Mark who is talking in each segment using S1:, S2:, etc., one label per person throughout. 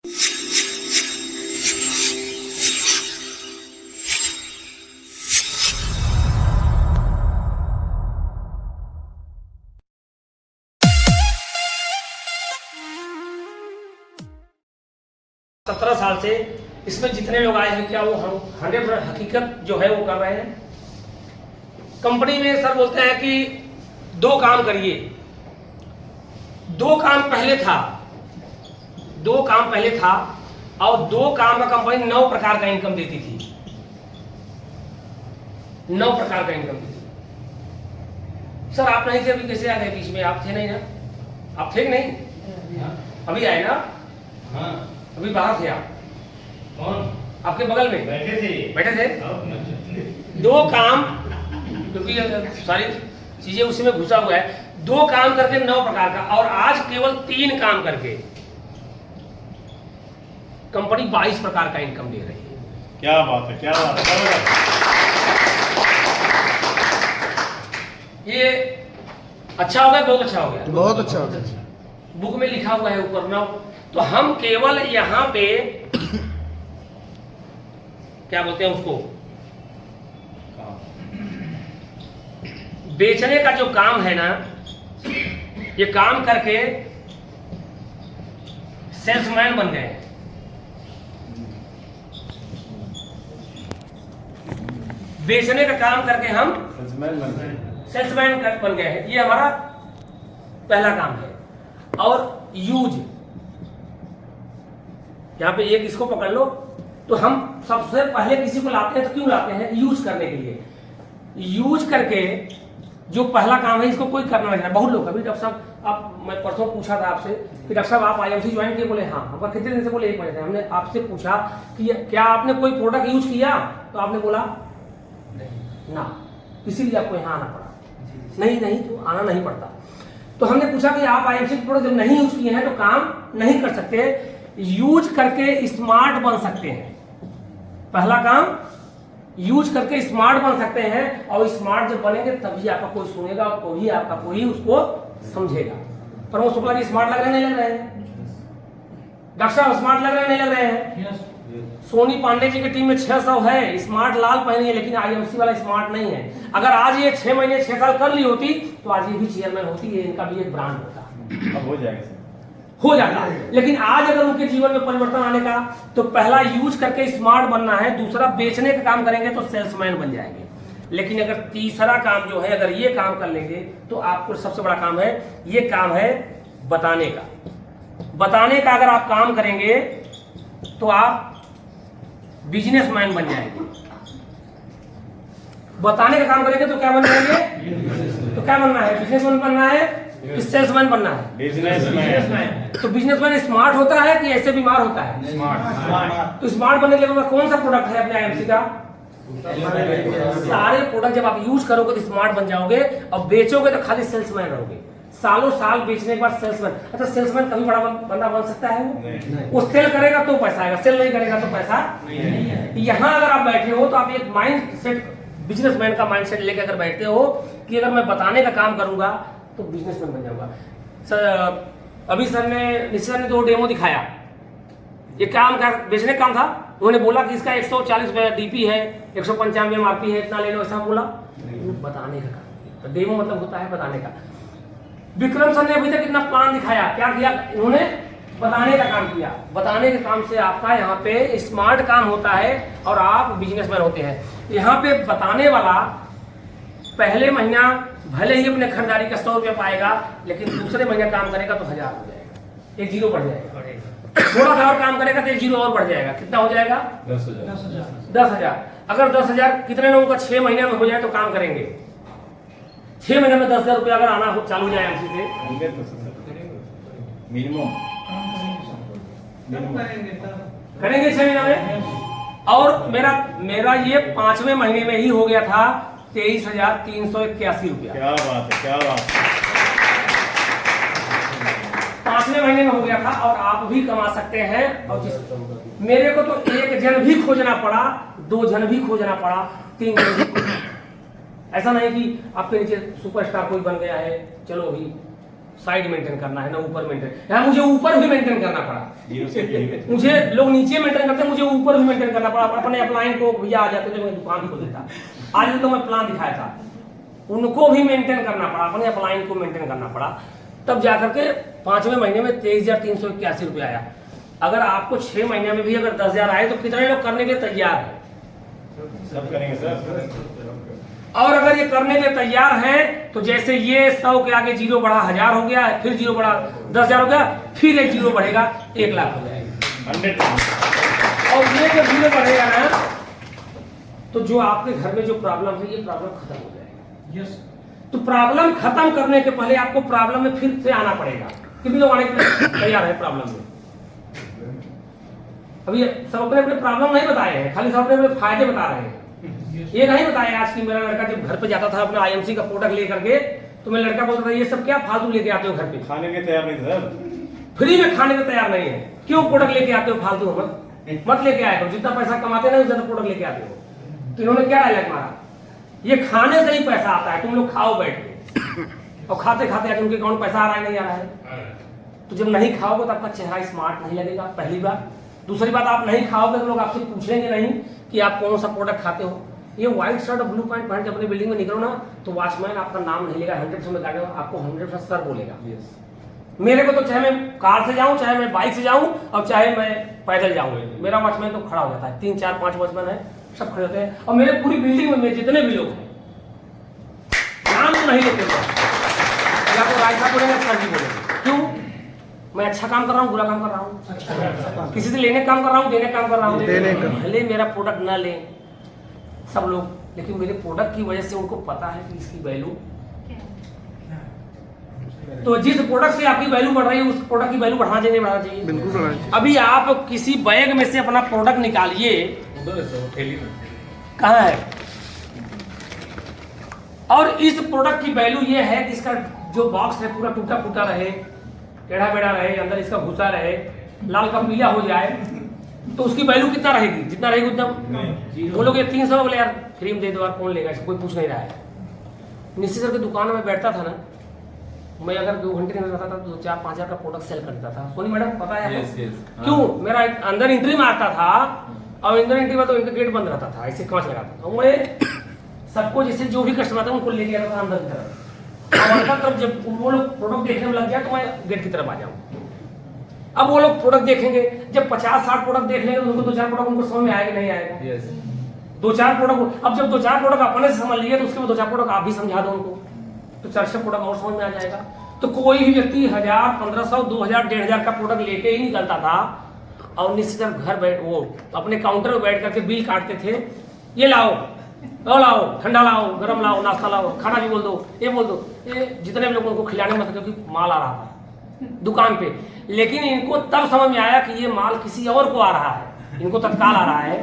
S1: 17 साल से इसमें जितने लोग आए हैं, क्या वो 100% हकीकत जो है वो कर रहे हैं? कंपनी में सर बोलते हैं कि 2 काम करिए। 2 काम पहले था और 2 काम का कंपनी 9 प्रकार का इनकम देती थी। 9 प्रकार का इनकम देती थी। सर आप नहीं थे, अभी कैसे आ गए बीच में? आप थे नहीं ना? आप थे कि नहीं? अभी आए ना?
S2: हाँ।
S1: अभी बाहर थे आप?
S2: कौन?
S1: आपके बगल में बैठे थे। 2 काम, क्योंकि सारी चीजें उसी में घुसा हुआ है। 2 काम करके 9 प्रकार का, और आज केवल 3 काम करके कंपनी 22 प्रकार का इनकम दे रही है।
S2: क्या बात है, क्या बात है।
S1: ये अच्छा हो गया, बहुत अच्छा हो गया,
S3: बहुत अच्छा हो गया।
S1: बुक में लिखा हुआ है ऊपर 9। तो हम केवल यहां पे क्या बोलते हैं उसको, बेचने का जो काम है ना, ये काम करके सेल्समैन बन गए हैं। बेचने का काम करके हम सेल्समैन बन गए हैं। ये हमारा पहला काम है। और यूज, यहां पे एक इसको पकड़ लो, तो हम सबसे पहले किसी को लाते हैं तो क्यों लाते हैं? यूज करने के लिए। यूज करके जो पहला काम है, इसको कोई करना नहीं है। बहुत लोग, अभी डॉक्टर साहब मैं परसों पूछा था आपसे कि डॉक्टर साहब आप आईएमसी ज्वाइन किए? बोले हाँ। हम कितने दिन से? बोले 1 महीने से। हमने आपसे पूछा कि क्या आपने कोई प्रोडक्ट यूज किया? तो आपने बोला ना, इसीलिए आपको यहाँ आना पड़ा। नहीं तो आना नहीं पड़ता। तो हमने पूछा कि आप आईएमसी प्रोडक्ट जब नहीं यूज किए हैं तो काम नहीं कर सकते, यूज करके स्मार्ट बन सकते हैं। पहला काम, यूज करके स्मार्ट बन सकते हैं, और स्मार्ट जब बनेंगे तभी आपका कोई सुनेगा और कोई आपका कोई उसको समझेगा। प्रमोद शुक्ला जी स्मार्ट लग रहे नहीं लग रहे हैं? डॉक्टर साहब स्मार्ट लग रहे नहीं लग रहे हैं? सोनी पांडे जी की टीम में 600 है, स्मार्ट लाल पहनी है, लेकिन आईएमसी वाला स्मार्ट नहीं है। अगर आज ये 6 महीने 6 साल कर ली होती तो आज ये भी चेयरमैन होती है, इनका भी एक ब्रांड होता।
S2: अब हो जाता।
S1: लेकिन आज अगर उनके जीवन में परिवर्तन आने का, तो पहला यूज करके स्मार्ट बनना है, दूसरा बेचने का काम करेंगे तो सेल्समैन बन जाएंगे। लेकिन अगर तीसरा काम जो है, अगर ये काम कर लेंगे तो आपको सबसे बड़ा काम है, ये काम है बताने का। बताने का अगर आप काम करेंगे तो आप बिजनेसमैन बन जाएंगे। बताने का काम करेंगे तो क्या बन जाएंगे? तो क्या बनना है? बिजनेसमैन बनना है कि सेल्समैन बनना है? बिजनेसमैन। तो बिजनेसमैन स्मार्ट होता है कि ऐसे बीमार होता है? स्मार्ट। तो स्मार्ट बनने के लिए कौन सा प्रोडक्ट है अपने आईएमसी का? सारे प्रोडक्ट जब आप यूज करोगे तो स्मार्ट बन जाओगे, और बेचोगे तो खाली सेल्समैन रहोगे। सालों साल बेचने के बाद सेल्समैन। अच्छा, सेल्समैन कभी बड़ा बंदा बन सकता है? वो सेल करेगा तो पैसा आएगा, सेल नहीं करेगा तो पैसा नहीं है। यहाँ अगर आप बैठे हो तो आप एक माइंड सेट, बिजनेसमैन का माइंड सेट लेकर बैठते हो कि अगर मैं बताने का काम करूंगा तो बिजनेसमैन बन जाऊंगा। सर अभी सर ने 2 डेमो दिखाया। ये काम का बेचने का काम था। उन्होंने बोला कि इसका 140 डीपी है, 195 एमआरपी है, इतना ले लो, ऐसा बोला। बताने का काम, तो डेमो मतलब होता है बताने का। विक्रम सर ने अभी तक इतना प्लान दिखाया, क्या किया इन्होंने? बताने का काम किया। बताने के काम से आपका यहाँ पे स्मार्ट काम होता है और आप बिजनेसमैन होते हैं। यहाँ पे बताने वाला पहले महीना भले ही अपने खरीदारी का 100 रुपया पाएगा, लेकिन दूसरे महीने काम करेगा तो 1000 हो जाएगा, 1 जीरो बढ़ जाएगा। थोड़ा सा और काम करेगा तो 1 जीरो और बढ़ जाएगा। कितना हो जाएगा? 10,000। अगर 10,000 कितने लोगों का 6 महीने में हो जाए तो काम करेंगे? 6 महीने में 10,000 रुपया अगर आना चालू हो जाए एमसी से,
S2: मिनिमम
S1: करेंगे 6 महीने में। और मेरा ये 5वें महीने में ही हो गया था 23,381 रुपया।
S2: क्या बात है, क्या बात है।
S1: 5वें महीने में हो गया था, और आप भी कमा सकते हैं। और मेरे को तो 1 जन भी खोजना पड़ा, 2 जन भी खोजना पड़ा, 3 जन भी खोजना। ऐसा नहीं कि आपके नीचे सुपरस्टार कोई बन गया है, चलो भी साइड मेंटेन करना है ना ऊपर मेंटेन, यहाँ मुझे ऊपर भी मेंटेन करना पड़ा।
S2: जीरो से जीरो।
S1: मुझे लोग नीचे मेंटेन करते हैं, मुझे ऊपर भी मेंटेन करना पड़ा। अपने अपलाइन को भैया आ जाते थे, मैं दुकान खोल देता। आज तो मैं प्लान दिखाया था, उनको भी मेंटेन करना पड़ा, अपने अपलाइन को मेंटेन करना पड़ा, तब जाकर के 5वें महीने में 23,381 रुपये आया। अगर आपको 6 महीने में भी अगर 10,000 आए तो कितने लोग करने के लिए तैयार है?
S2: सब करेंगे सर।
S1: और अगर ये करने के लिए तैयार हैं तो जैसे ये 100 के आगे जीरो बढ़ा 1000 हो गया, फिर जीरो बढ़ा 10,000 हो गया, फिर एक जीरो बढ़ेगा 1 लाख हो जाएगा।
S2: 100%।
S1: और ये जब जीरो बढ़ेगा ना तो जो आपके घर में जो प्रॉब्लम है ये प्रॉब्लम खत्म हो जाएगा।
S3: यस।
S1: तो प्रॉब्लम खत्म करने के पहले आपको प्रॉब्लम में फिर से आना पड़ेगा। कितने लोग आने के लिए तैयार है प्रॉब्लम में? अभी सब अपने अपने प्रॉब्लम नहीं बताए हैं, खाली सब अपने अपने फायदे बता रहे हैं। ये नहीं बताया आज की मेरा लड़का जब घर पे जाता था अपना आईएमसी का प्रोडक्ट लेकर के, तो मैं लड़का बोलता था ये सब क्या फालतू लेके आते हो घर पे,
S2: खाने के तैयार नहीं सर।
S1: फ्री में खाने को तैयार नहीं है, क्यों प्रोडक्ट लेके आते हो फालतू? मत लेके आए करो, जितना पैसा कमाते ना ज्यादा प्रोडक्ट लेके आते हो। तो इन्होंने क्या डायलॉग मारा, ये खाने से ही पैसा आता है, तुम लोग खाओ बैठ के, और खाते खाते आज उनके अकाउंट पैसा आ रहा है नहीं आ रहा है। तो जब नहीं खाओगे तो आपका चेहरा स्मार्ट नहीं लगेगा, पहली बात। दूसरी बात, आप नहीं खाओगे तो लोग आपसे पूछेंगे नहीं कि आप कौन सा प्रोडक्ट खाते हो। ये व्हाइट शर्ट और ब्लू पैंट पहन के अपनी बिल्डिंग में निकलो ना तो वॉचमैन आपका नाम नहीं लेगा, 100% में गाड़ी आपको 100% सर बोलेगा। मेरे को तो चाहे मैं कार से जाऊं, चाहे मैं बाइक से जाऊं, और चाहे मैं पैदल जाऊं, मेरा वॉचमैन तो खड़ा हो जाता है। 3 4 5 वॉचमैन है, सब खड़े होते हैं। और मेरे पूरी बिल्डिंग में जितने भी लोग हैं नाम तो नहीं लेते, या तो राइसा बोलेंगे सर जी बोलेंगे। क्यों? मैं अच्छा काम कर रहा हूँ, बुरा काम कर रहा हूँ, किसी से लेने काम कर रहा हूँ, देने काम कर रहा हूँ, भले मेरा प्रोडक्ट ना लें सब लोग, लेकिन मेरे प्रोडक्ट की वजह से उनको पता है कि इसकी वैल्यू। तो जिस प्रोडक्ट से आपकी वैल्यू बढ़ रही है उस प्रोडक्ट की वैल्यू बढ़ाना चाहिए, बढ़ाना चाहिए, बिल्कुल बढ़ाना चाहिए। अभी आप किसी बैग में से अपना प्रोडक्ट निकालिए, कहाँ है, और इस प्रोडक्ट की वैल्यू ये है कि इसका जो बॉक्स है पूरा टूटा फूटा रहे, टेढ़ा बेढ़ा रहे, अंदर इसका भूसा रहे, लाल का पीला हो जाए, तो उसकी वैल्यू कितना रहेगी? जितना रहेगी उतना। वो लोग ये 300 बोले यार फ्री में दे दो यार, कौन लेगा, कोई पूछ नहीं रहा है। निश्चित सर की दुकान में बैठता था ना, मैं अगर 2 घंटे में रहता था तो 4-5 हज़ार का प्रोडक्ट सेल कर देता था। सोनी मैडम पता है? क्यों? मेरा अंदर एंट्री मारता था और अंदर एंट्री में तो इनका गेट बंद रहता था, ऐसे कांच लगाता था। मैं सबको जैसे जो भी कस्टमर था उनको लेके आता था अंदर की तरफ, और अंदर तरफ जब वो लोग प्रोडक्ट देखने में लग गया तो मैं गेट की तरफ आ जाऊँ। अब वो लोग प्रोडक्ट देखेंगे, जब 50-60 प्रोडक्ट देख लेंगे तो उनको 2-4 प्रोडक्ट उनको समझ में आएगा नहीं आएगा? 2-4 प्रोडक्ट, अब जब 2-4 प्रोडक्ट अपने से समझ लिए तो उसके बाद 2-4 प्रोडक्ट आप भी समझा दो उनको, तो 400 प्रोडक्ट और समझ में आ जाएगा। तो कोई भी व्यक्ति 1000, 1500, 2000, 1500 का प्रोडक्ट लेके ही निकलता था, और निश्चित घर बैठ वो अपने काउंटर पर बैठ करके बिल काटते थे, ये लाओ, वो लाओ, ठंडा लाओ, गरम लाओ, नाश्ता लाओ, खाना भी बोल दो, ये बोल दो, ये जितने भी लोगों को खिलाने में, क्योंकि माल आ रहा था दुकान पे। लेकिन इनको तब समझ में आया कि ये माल किसी और को आ रहा है, इनको तत्काल आ रहा है।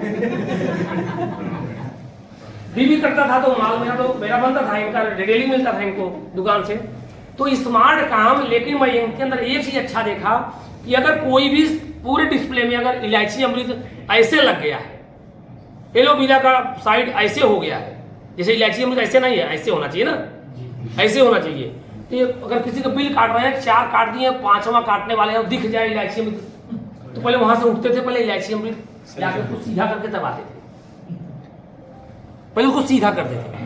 S1: बीबी करता था तो माल मेरा बनता था, इनका डेली मिलता था इनको दुकान से। तो स्मार्ट काम, लेकिन मैं इनके अंदर एक चीज अच्छा देखा कि अगर कोई भी पूरे डिस्प्ले में अगर इलायची अमृत ऐसे लग गया है, एलोवेरा का साइड ऐसे हो गया है, जैसे इलायची अमृत ऐसे नहीं है, ऐसे होना चाहिए ना, ऐसे होना चाहिए। तो अगर किसी का बिल काट रहे हैं, 4 काट दिए, 5वां काटने वाले हैं, दिख जाए इलायची अमृत, तो पहले वहां से उठते थे, पहले इलायची अमृत जाकर उसको सीधा करके दबाते थे, पहले उसको सीधा कर देते थे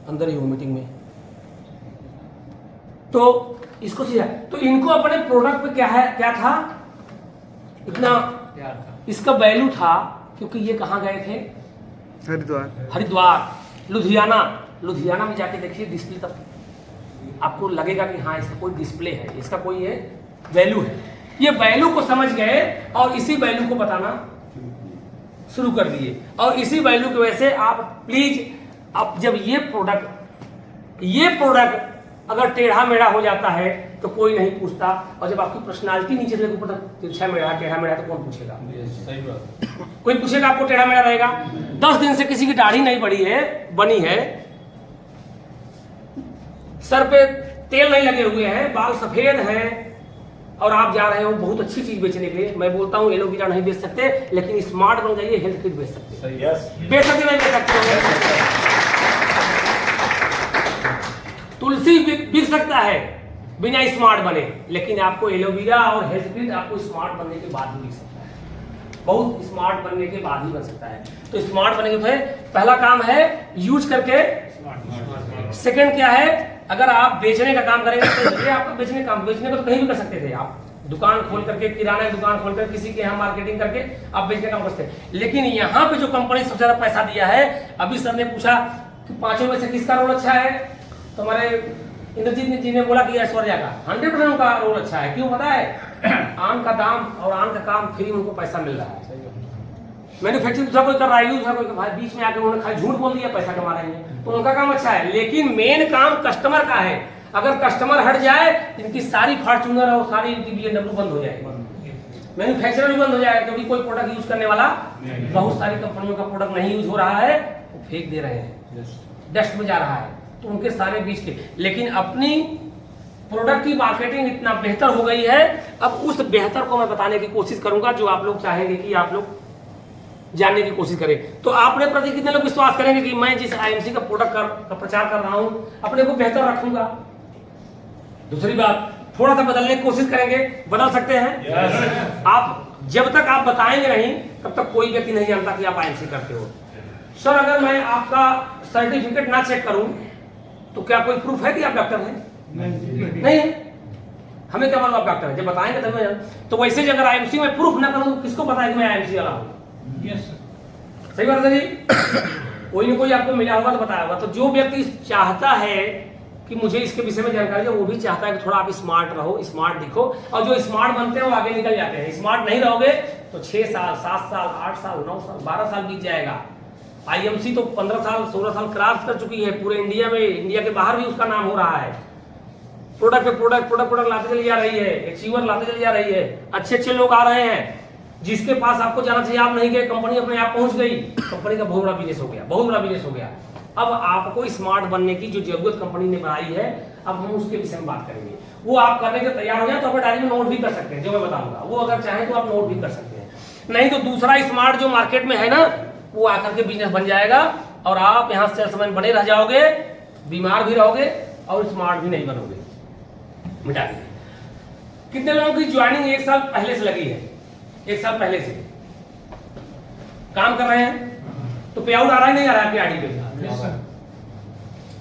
S1: अंदर ही हो मीटिंग में। तो इसको सीधा, तो इनको अपने प्रोडक्ट पे क्या है, क्या था, इतना इसका वैल्यू था, क्योंकि ये कहाँ गए थे? हरिद्वार, लुधियाना में जाके देखिए डिस्प्ले, तब आपको लगेगा कि हाँ इसका कोई डिस्प्ले है, इसका कोई ये वैल्यू है। ये वैल्यू को समझ गए और इसी वैल्यू को बताना शुरू कर दिए, और इसी वैल्यू की वजह से आप प्लीज, अब जब ये प्रोडक्ट अगर टेढ़ा मेढ़ा हो जाता है तो कोई नहीं पूछता, और जब आपकी पर्सनालिटी नीचे से ऊपर तक तिरछा मेढ़ा टेढ़ा मेढ़ा तो कौन पूछेगा?
S2: सही बात।
S1: कोई पूछेगा आपको टेढ़ा मेढ़ा रहेगा? 10 दिन से किसी की दाढ़ी नहीं बनी है, सर पे तेल नहीं लगे हुए हैं, बाल सफेद हैं, और आप जा रहे हो बहुत अच्छी चीज बेचने के लिए। मैं बोलता हूँ एलोवेरा नहीं बेच सकते, लेकिन स्मार्ट बन जाइए, हेल्थ किट बेच सकते,
S2: सही, यस,
S1: बेच सकते नहीं बेच सकते। तुलसी बिक सकता है बिना स्मार्ट बने, लेकिन आपको एलोवेरा और हेल्थ किट आपको स्मार्ट बनने के बाद ही बिक सकता है, बहुत स्मार्ट बनने के बाद ही बन सकता है। तो स्मार्ट बनने के पहला काम है यूज करके, सेकंड क्या है, अगर आप बेचने का काम करेंगे तो ये आपका बेचने को तो कहीं भी कर सकते थे, आप दुकान खोल करके, किराना की दुकान खोल कर किसी के यहाँ मार्केटिंग करके आप बेचने का काम करते हैं। लेकिन यहाँ पे जो कंपनी सबसे ज्यादा पैसा दिया है, अभी सर ने पूछा कि पांचों में से किसका रोल अच्छा है, तो हमारे इंद्रजीत जी ने बोला कि ऐश्वर्या का 100% उनका रोल अच्छा है। क्यों पता है, आम का दाम और आम का काम फ्री उनको पैसा मिल रहा है। मैन्युफैक्चरिंग दूसरा कोई कर रहा है, दूसरा कोई भाई बीच में आके उन्होंने खाली झूठ बोल दिया पैसा कमा रहे हैं, तो उनका काम अच्छा है। लेकिन मेन काम कस्टमर का है, अगर कस्टमर हट जाए इनकी सारी फॉर्च्यूनर और सारी इनकी BMW बंद हो जाएगी, मैन्युफैक्चरर भी बंद हो जाएगा, क्योंकि कोई प्रोडक्ट यूज करने वाला बहुत सारी कंपनियों का प्रोडक्ट नहीं यूज हो रहा है, वो फेंक दे रहे हैं, डस्ट में जा रहा है, तो उनके सारे बीच के। लेकिन अपनी प्रोडक्ट की मार्केटिंग इतना बेहतर हो गई है, अब उस बेहतर को मैं बताने की कोशिश करूंगा जो आप लोग चाहेंगे कि आप लोग जानने की कोशिश करें। तो आपने प्रति कितने लोग विश्वास करेंगे कि मैं जिस IMC का प्रोडक्ट का प्रचार कर रहा हूं अपने को बेहतर रखूंगा। दूसरी बात, थोड़ा सा बदलने की कोशिश करेंगे, बदल सकते हैं। आप जब तक आप बताएंगे नहीं तब तक कोई व्यक्ति नहीं जानता कि आप IMC करते हो। सर अगर मैं आपका सर्टिफिकेट ना चेक करूं तो क्या कोई प्रूफ है कि आप डॉक्टर हैं? नहीं है। हमें क्या मालूम आप डॉक्टर हैं, जब बताएंगे तब मैं। तो वैसे अगर IMC में प्रूफ ना करूं तो किसको पता है कि मैं IMC वाला हूं? सही बात है जी। कोई ना कोई आपको मिला होगा तो बताया होगा। तो जो व्यक्ति चाहता है कि मुझे इसके विषय में जानकारी है, वो भी चाहता है कि थोड़ा आप स्मार्ट रहो, स्मार्ट दिखो, और जो स्मार्ट बनते हैं वो आगे निकल जाते हैं। स्मार्ट नहीं रहोगे तो 6 साल 7 साल 8 साल 9 साल 12 साल बीत जाएगा। IMC तो 15 साल 16 साल क्रॉस कर चुकी है पूरे इंडिया में, इंडिया के बाहर भी उसका नाम हो रहा है। प्रोडक्ट पे प्रोडक्ट लाते चली जा रही है, अचीवर लाते चली जा रही है, अच्छे लोग आ रहे हैं। जिसके पास आपको जाना चाहिए आप नहीं गए, कंपनी अपने आप पहुंच गई, कंपनी का बहुत बड़ा बिजनेस हो गया, बहुत बड़ा बिजनेस हो गया। अब आपको स्मार्ट बनने की जो जरूरत कंपनी ने बनाई है, अब हम उसके विषय में बात करेंगे। वो आप करने के तैयार हो जाए तो आप डायरी में नोट भी कर सकते हैं, जो मैं बताऊंगा वो अगर चाहें तो आप नोट भी कर सकते हैं। नहीं तो दूसरा स्मार्ट जो मार्केट में है ना, वो आकर के बिजनेस बन जाएगा और आप यहाँ सेल्समैन बने रह जाओगे, बीमार भी रहोगे और स्मार्ट भी नहीं बनोगे। मिटा दीजिए। कितने लोगों की ज्वाइनिंग 1 साल पहले से लगी है? 1 साल पहले से काम कर रहे हैं, तो पे आउट आ रहा है नहीं आ रहा है आपकी आईडी पे?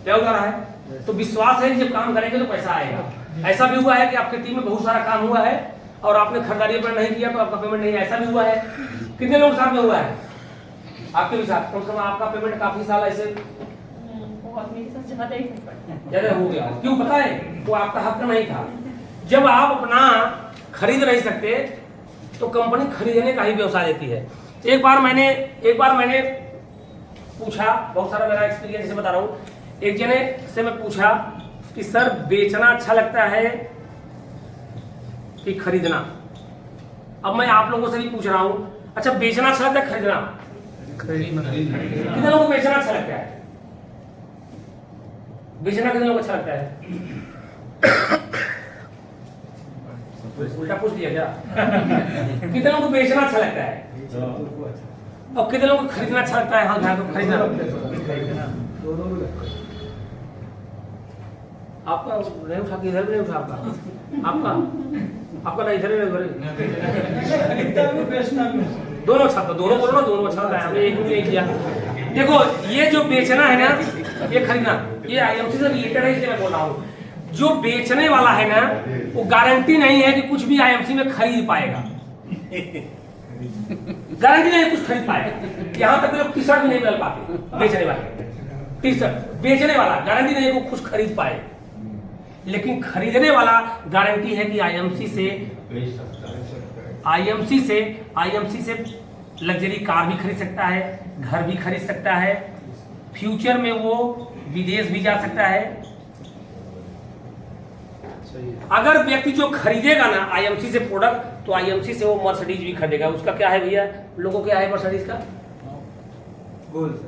S1: पे आउट आ रहा है, तो विश्वास है कि जब काम करेंगे तो पैसा आएगा। ऐसा भी हुआ है कि आपकी टीम में बहुत सारा काम हुआ है और आपने खरीदारी पर नहीं किया तो आपका पेमेंट नहीं, ऐसा भी हुआ है। कितने लोग साथ में हुआ है आपके भी साथ? कम से कम आपका पेमेंट काफी साल ऐसे ज्यादा हो गया। क्यों पता है? वो आपका हक नहीं था। जब आप अपना खरीद नहीं सकते तो कंपनी खरीदने का ही व्यवसाय देती है। एक बार मैंने पूछा, बहुत सारा मेरा एक्सपीरियंस से बता रहा हूँ, एक जने से मैं पूछा कि सर बेचना अच्छा लगता है कि खरीदना? अब मैं आप लोगों से भी पूछ रहा हूँ, अच्छा बेचना अच्छा लगता है खरीदना? कितने लोगों को बेचना अच्छा लगता है? बेचना कितने लोगों को अच्छा लगता है? उल्टा पूछ दिया क्या? कितने लोगों को बेचना अच्छा लगता है और कितने लोगों को खरीदना अच्छा लगता है? हाँ ध्यान दो, खरीदना। आपका नहीं उठा, इधर भी नहीं उठा आपका नहीं, इधर दोनों अच्छा था, दोनों बोलो ना, दोनों अच्छा था, हमने एक भी नहीं किया। देखो ये जो बेचना है ना, ये खरीदना, ये IMC से रिलेटेड है, इसलिए मैं बोल रहा हूँ। जो बेचने वाला है ना, वो गारंटी नहीं है कि कुछ भी IMC में खरीद पाएगा। गारंटी नहीं है कुछ खरीद पाएगा। यहाँ तक लोग टी-शर्ट भी नहीं मिल पाते बेचने वाले। टी-शर्ट बेचने वाला गारंटी नहीं है कि कुछ खरीद पाए, लेकिन खरीदने वाला गारंटी है कि IMC से लग्जरी कार भी खरीद सकता है, घर भी खरीद सकता है, फ्यूचर में वो विदेश भी जा सकता है। अगर व्यक्ति जो खरीदेगा ना IMC से प्रोडक्ट, तो IMC से वो मर्सिडीज भी खरीदेगा। उसका क्या है भैया, लोगों क्या है मर्सिडीज का? गोल्स।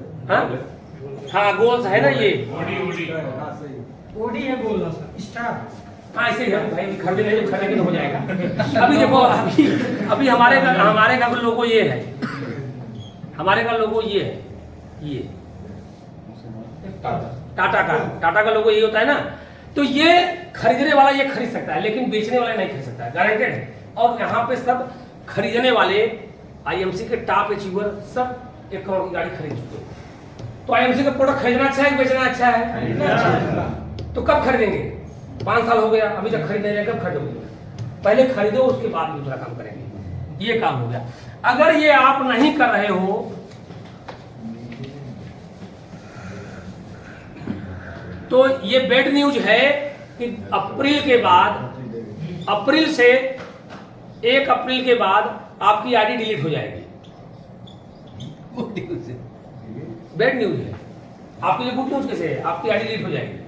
S1: हाँ गोल्स है ना, ये
S3: ओडी है, गोल स्टार।
S1: हाँ ऐसे ही है भाई, खरीदेंगे तो खरीदेंगे तो हो जाएगा। अभी देखो, अभी हमारे का लोगो ये है, हमारे का लोगो ये है, ये टाटा का लोगो ये होता है ना। तो ये खरीदने वाला ये खरीद सकता है, लेकिन बेचने वाला नहीं खरीद सकता है, गारंटेड है। और यहाँ पे सब खरीदने वाले आईएमसी के टॉप अचीवर सब 1 करोड़ की गाड़ी खरीद चुके हैं। तो आईएमसी का प्रोडक्ट खरीदना अच्छा है कि बेचना अच्छा है? तो कब खरीदेंगे? 5 साल हो गया, अभी तक खरीद नहीं रहे, कब खरीदोगे? पहले खरीदो, उसके बाद दूसरा काम करेंगे। ये काम हो गया। अगर ये आप नहीं कर रहे हो तो ये बैड न्यूज है कि अप्रैल के बाद, अप्रैल से 1 अप्रैल के बाद आपकी आईडी डिलीट हो जाएगी। बैड न्यूज है आपके लिए। गुड न्यूज कैसे है? आपकी आईडी डिलीट हो जाएगी।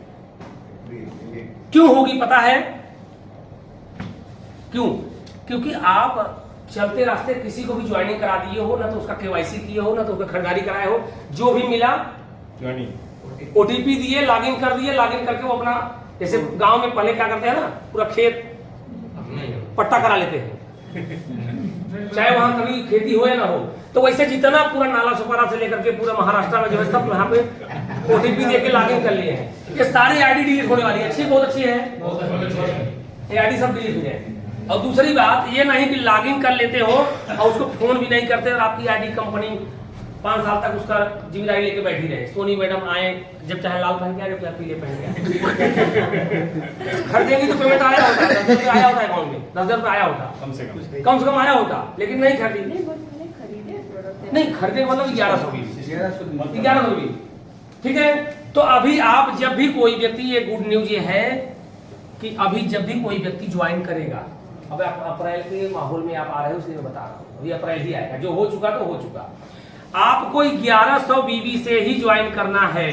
S1: क्यों होगी पता है? क्यों? क्योंकि आप चलते रास्ते किसी को भी ज्वाइनिंग करा दिए हो, ना तो उसका केवाईसी किए हो, ना तो उसका खरीदारी कराए हो, जो भी मिला ओटीपी दिए, लॉगिन कर दिए, लॉगिन करके वो अपना, जैसे गांव में पहले क्या करते हैं ना, पूरा खेत पट्टा करा लेते हैं, चाहे वहां कभी खेती हो या ना हो। तो वैसे जितना पूरा नाला सुपारा से लेकर के पूरा महाराष्ट्र में जो है सब यहाँ पे ओटीपी दे के लॉगिन कर लिए हैं। ये सारी आईडी डिलीट होने वाली है। अच्छी, बहुत अच्छी है, ये आईडी सब डिलीट हो जाए। और दूसरी बात ये नहीं कि लॉगिन कर लेते हो और उसको फोन भी नहीं करते और आपकी आईडी कंपनी 5 साल तक उसका जिम्मेदारी लेके बैठी रहे। सोनी मैडम आए, जब चाहे लाल पहन के आए, जब चाहे पीले पहन के आए। खरीदेंगी तो पेमेंट आया होता है, 10,000 रुपये आया होता है अकाउंट में, 10,000 रुपये आया होता, कम से कम आया होता, लेकिन नहीं खरीदी। नहीं खरीदे मतलब 1100 भी, ठीक है। तो अभी आप जब भी कोई व्यक्ति, ये गुड न्यूज ये है कि अभी जब भी कोई व्यक्ति ज्वाइन करेगा, अब आप अप्रैल के माहौल में आप आ रहे हो इसलिए मैं बता रहा हूँ, अभी अप्रैल ही आएगा, जो हो चुका तो हो चुका। आपको 1100 बीबी से ही ज्वाइन करना है।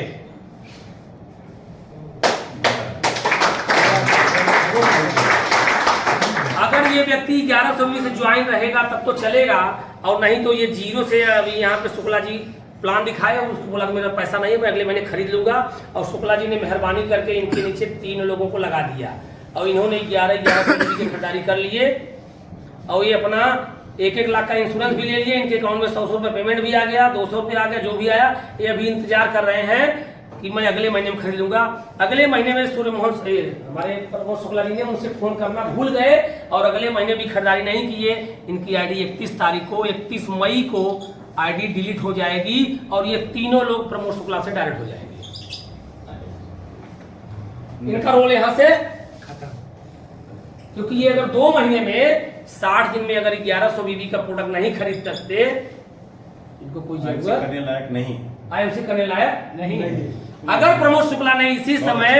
S1: अगर ये व्यक्ति 1100 बीबी से ज्वाइन रहेगा तब तो चलेगा, और नहीं तो ये 0 से, अभी यहाँ पे शुक्ला जी प्लान दिखाए, उसको बोला कि मेरा पैसा नहीं है, मैं अगले महीने खरीद लूंगा, और शुक्ला जी ने मेहरबानी करके इनके नीचे 3 लोगों को लगा दिया, और इन्होंने 1100 बीबी की खरीदारी कर लिए, और ये अपना 1-1 लाख का इंश्योरेंस भी ले लिए, इनके अकाउंट में 100 रुपये पेमेंट भी आ गया, 200 रुपये आ गया, जो भी आया। ये अभी इंतजार कर रहे हैं कि मैं अगले महीने में खरीद लूंगा। अगले महीने में सूर्यमोहन हमारे प्रमोद शुक्ला जी ने उनसे फोन करना भूल गए और अगले महीने भी खरीदारी नहीं किए। इनकी आईडी 31 तारीख को, 31 मई को आईडी डिलीट हो जाएगी और ये तीनों लोग प्रमोद शुक्ला से डायरेक्ट हो जाएंगे। इनका रोल यहां से खत्म, क्योंकि ये अगर 2 महीने में 60 दिन में अगर 1100 बीबी का प्रोडक्ट नहीं खरीद सकते, इनको कोई जरूरत
S2: करने लायक नहीं,
S1: आईएमसी करने लायक नहीं। अगर प्रमोद शुक्ला ने इसी समय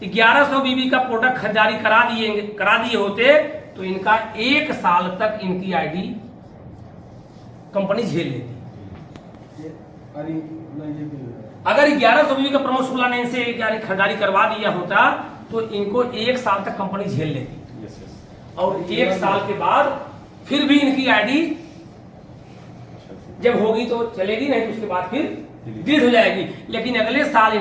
S1: 1100 बीबी का प्रोडक्ट खरीदारी करा दिए होते तो इनका 1 साल तक इनकी आईडी कंपनी झेल लेती। अगर 1100 बीबी का प्रमोद शुक्ला ने इनसे खरीदारी करवा दिया होता तो इनको 1 साल तक कंपनी झेल लेती, और 1 साल के बाद फिर भी इनकी आईडी जब होगी तो चलेगी, नहीं तो उसके बाद फिर डिलीट हो जाएगी। लेकिन अगले साल